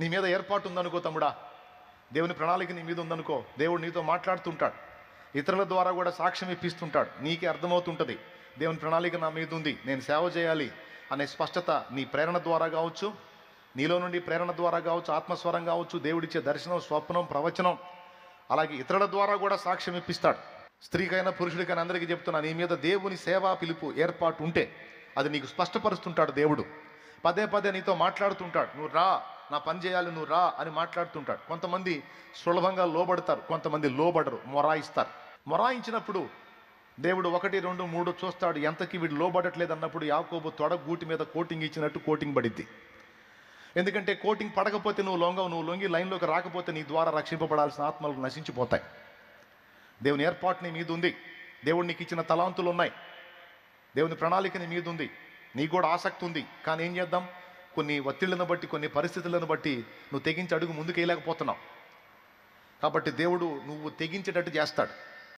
నీ మీద ఏర్పాటు ఉందనుకో తమ్ముడా, దేవుని ప్రణాళిక నీ మీద ఉందనుకో, దేవుడు నీతో మాట్లాడుతుంటాడు, ఇతరుల ద్వారా కూడా సాక్ష్యం ఇప్పిస్తుంటాడు. నీకే అర్థమవుతుంటుంది దేవుని ప్రణాళిక నా మీద ఉంది, నేను సేవ చేయాలి అనే స్పష్టత నీ ప్రేరణ ద్వారా కావచ్చు, నీలో నుండి ప్రేరణ ద్వారా కావచ్చు, ఆత్మస్వరం కావచ్చు, దేవుడిచ్చే దర్శనం, స్వప్నం, ప్రవచనం, అలాగే ఇతరుల ద్వారా కూడా సాక్ష్యం ఇప్పిస్తాడు. స్త్రీకైనా పురుషుడికైనా అందరికీ చెప్తున్నా, నీ మీద దేవుని సేవా పిలుపు ఏర్పాటు ఉంటే అది నీకు స్పష్టపరుస్తుంటాడు. దేవుడు పదే పదే నీతో మాట్లాడుతుంటాడు, నువ్వు రా, నా పని చేయాలి, నువ్వు రా అని మాట్లాడుతుంటాడు. కొంతమంది సులభంగా లోబడతారు, కొంతమంది లోబడరు, మొరాయిస్తారు. మొరాయించినప్పుడు దేవుడు 1, 2, 3 చూస్తాడు. ఎంతకి వీడు లోబడట్లేదు అన్నప్పుడు యాకోబు తొడ గూటి మీద కోటింగ్ ఇచ్చినట్టు కోటింగ్ పడిద్ది. ఎందుకంటే కోటింగ్ పడకపోతే నువ్వు లొంగవు, నువ్వు లొంగి లైన్లోకి రాకపోతే నీ ద్వారా రక్షింపబడాల్సిన ఆత్మలు నశించిపోతాయి. దేవుని ఏర్పాటు నీ మీద ఉంది, దేవుడు నీకు ఇచ్చిన తలాంతులు ఉన్నాయి, దేవుని ప్రణాళిక నీ మీద ఉంది, నీకు కూడా ఆసక్తి ఉంది. కానీ ఏం చేద్దాం, కొన్ని ఒత్తిళ్లను బట్టి, కొన్ని పరిస్థితులను బట్టి నువ్వు తెగించి అడుగు ముందుకు వేయలేకపోతున్నావు. కాబట్టి దేవుడు నువ్వు తెగించేటట్టు చేస్తాడు.